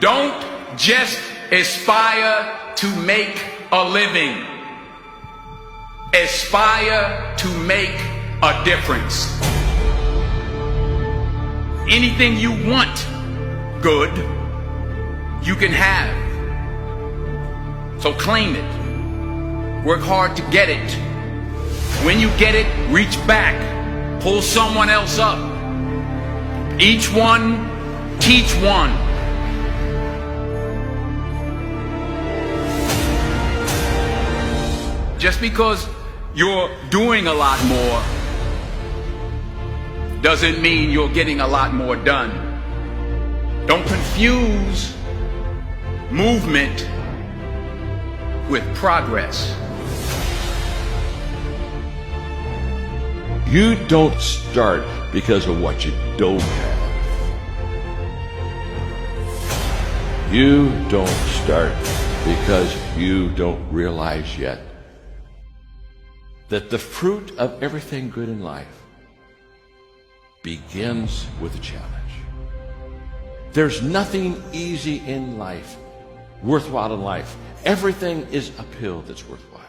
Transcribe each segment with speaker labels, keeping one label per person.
Speaker 1: Don't just aspire to make a living. Aspire to make a difference. Anything you want good, you can have. So claim it. Work hard to get it. When you get it, reach back. Pull someone else up. Each one, teach one. Just because you're doing a lot more doesn't mean you're getting a lot more done. Don't confuse movement with progress.
Speaker 2: You don't start because of what you don't have. You don't start because you don't realize yet that the fruit of everything good in life begins with a challenge. There's nothing easy in life, worthwhile in life. Everything is uphill that's worthwhile.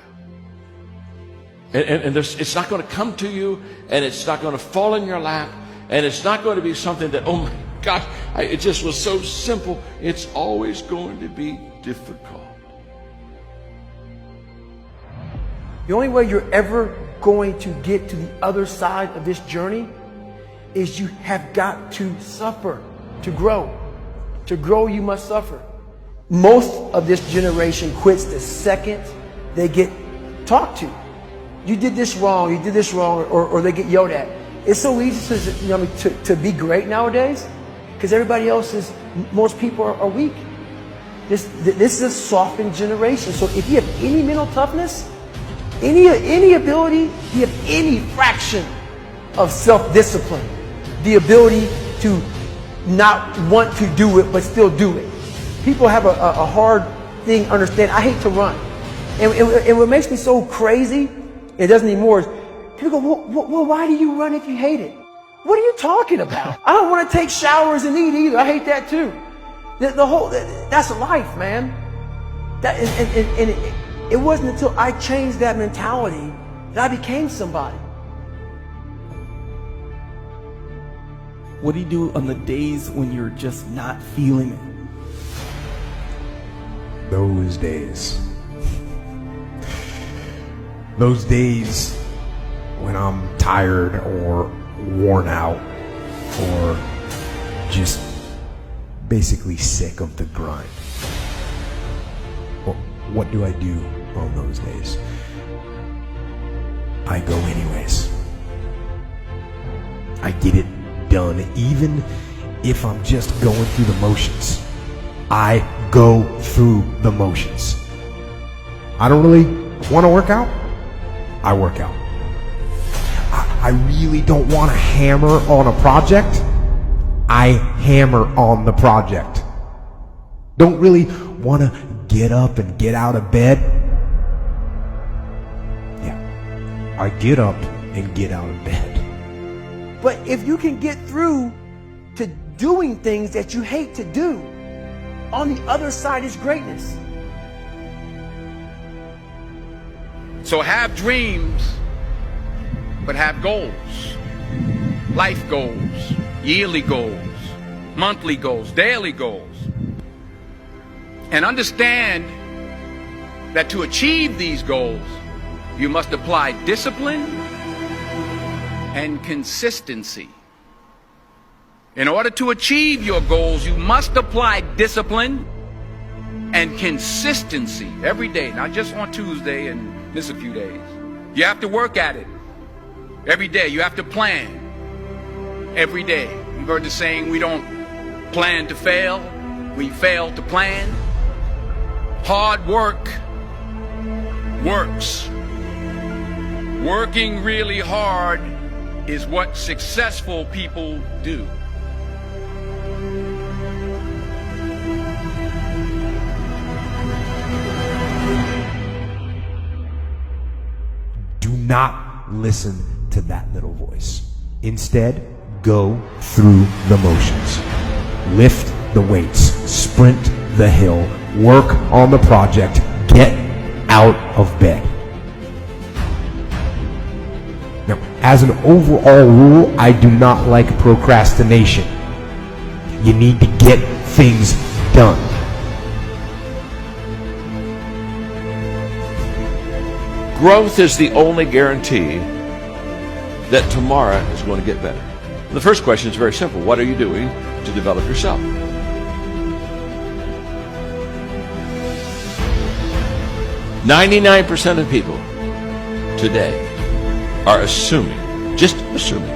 Speaker 2: And it's not going to come to you, and it's not going to fall in your lap, and it's not going to be something that, oh my gosh, it just was so simple. It's always going to be difficult.
Speaker 3: The only way you're ever going to get to the other side of this journey is you have got to suffer to grow. To grow, you must suffer. Most of this generation quits the second they get talked to. You did this wrong, you did this wrong, or they get yelled at. It's so easy to be great nowadays because everybody else is, most people are weak. This is a softened generation. So if you have any mental toughness, any ability, you have any fraction of self-discipline, the ability to not want to do it but still do it. People have a hard thing understand. I hate to run. And what makes me so crazy, it doesn't anymore, is people go, well, why do you run if you hate it? What are you talking about? I don't want to take showers and eat either. I hate that too. That's life, man. It wasn't until I changed that mentality that I became somebody.
Speaker 4: What do you do on the days when you're just not feeling it?
Speaker 5: Those days. Those days when I'm tired or worn out or just basically sick of the grind. Well, what do I do on those days? I go anyways. I get it done, even if I'm just going through the motions. I go through the motions. I don't really want to work out. I work out. I really don't want to hammer on a project. I hammer on the project. Don't really want to get up and get out of bed. Yeah, I get up and get out of bed.
Speaker 3: But if you can get through to doing things that you hate to do, on the other side is greatness.
Speaker 1: So have dreams, but have goals. Life goals, yearly goals, monthly goals, daily goals. And understand that to achieve these goals, you must apply discipline and consistency. In order to achieve your goals, you must apply discipline and consistency every day, not just on Tuesday and miss a few days. You have to work at it every day. You have to plan every day. You've heard the saying, we don't plan to fail, we fail to plan. Hard work works. Working really hard is what successful people do.
Speaker 5: Do not listen to that little voice. Instead, go through the motions. Lift the weights. sprint the hill, work on the project, get out of bed. Now, as an overall rule, I do not like procrastination. You need to get things done.
Speaker 2: Growth is the only guarantee that tomorrow is going to get better. The first question is very simple. What are you doing to develop yourself? %99% of people today are assuming, just assuming,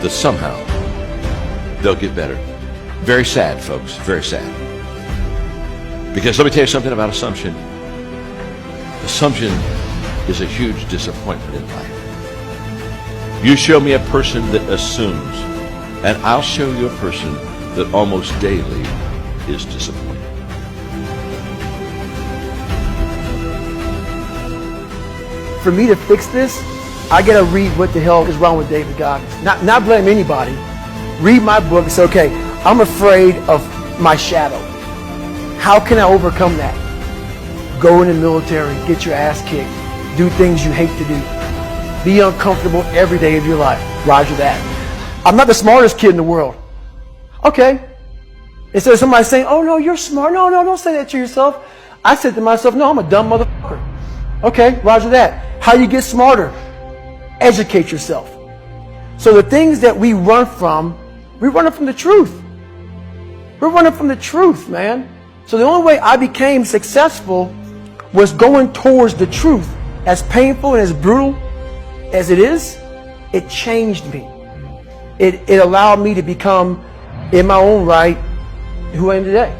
Speaker 2: that somehow they'll get better. Very sad, folks, very sad. Because let me tell you something about assumption. Assumption is a huge disappointment in life. You show me a person that assumes, and I'll show you a person that almost daily is disappointed.
Speaker 3: For me to fix this, I gotta read what the hell is wrong with David Goggins. Not blame anybody. Read my book and say, okay, I'm afraid of my shadow. How can I overcome that? Go in the military, get your ass kicked, do things you hate to do. Be uncomfortable every day of your life. Roger that. I'm not the smartest kid in the world. Okay. Instead of somebody saying, oh no, you're smart. No, don't say that to yourself. I said to myself, no, I'm a dumb motherfucker. Okay, roger that. How you get smarter? Educate yourself. So the things that we run from the truth. We're running from the truth, man. So the only way I became successful was going towards the truth. As painful and as brutal as it is, it changed me. It allowed me to become, in my own right, who I am today.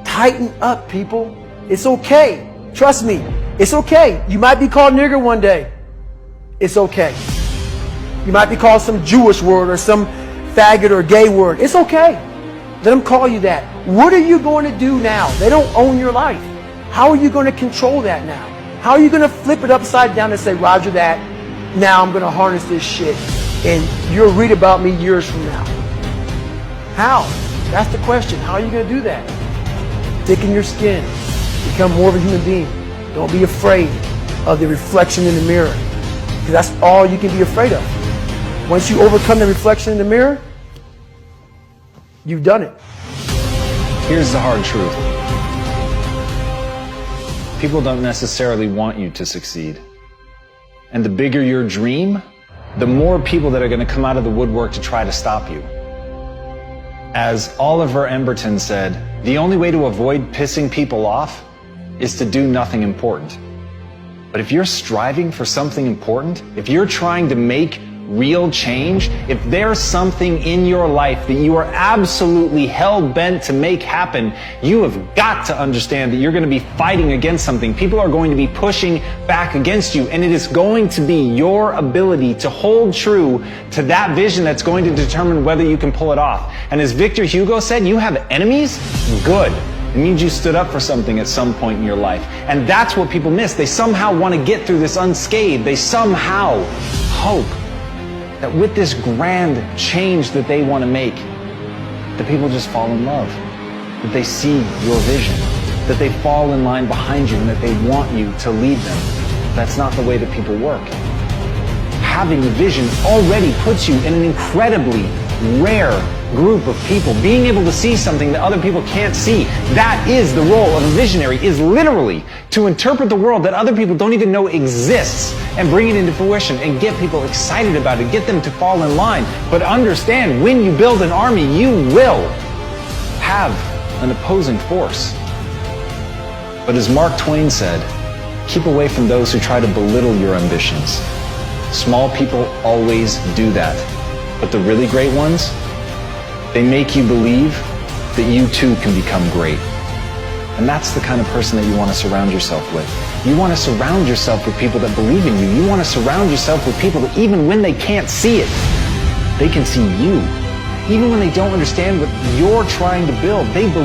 Speaker 3: Tighten up, people. It's okay. Trust me. It's okay. You might be called nigger one day. It's okay. You might be called some Jewish word or some faggot or gay word. It's okay. Let them call you that. What are you going to do now? They don't own your life. How are you going to control that now? How are you going to flip it upside down and say, roger that, now I'm going to harness this shit and you'll read about me years from now? How? That's the question. How are you going to do that? Thicken your skin. Become more of a human being. Don't be afraid of the reflection in the mirror, because that's all you can be afraid of. Once you overcome the reflection in the mirror, you've done it.
Speaker 6: Here's the hard truth. People don't necessarily want you to succeed. And the bigger your dream, the more people that are going to come out of the woodwork to try to stop you. As Oliver Emberton said, the only way to avoid pissing people off is to do nothing important. But if you're striving for something important, if you're trying to make real change, if there's something in your life that you are absolutely hell-bent to make happen, you have got to understand that you're going to be fighting against something. People are going to be pushing back against you, and it is going to be your ability to hold true to that vision that's going to determine whether you can pull it off. And as Victor Hugo said, you have enemies? Good. It means you stood up for something at some point in your life. And that's what people miss. They somehow want to get through this unscathed. They somehow hope that with this grand change that they want to make, that people just fall in love, that they see your vision, that they fall in line behind you, and that they want you to lead them. That's not the way that people work. Having a vision already puts you in an incredibly rare group of people. Being able to see something that other people can't see, that is the role of a visionary, is literally to interpret the world that other people don't even know exists and bring it into fruition and get people excited about it, get them to fall in line. But understand, when you build an army, you will have an opposing force. But as Mark Twain said, keep away from those who try to belittle your ambitions. Small people always do that. But the really great ones, they make you believe that you too can become great. And that's the kind of person that you want to surround yourself with. You want to surround yourself with people that believe in you. You want to surround yourself with people that even when they can't see it, they can see you. Even when they don't understand what you're trying to build, they believe.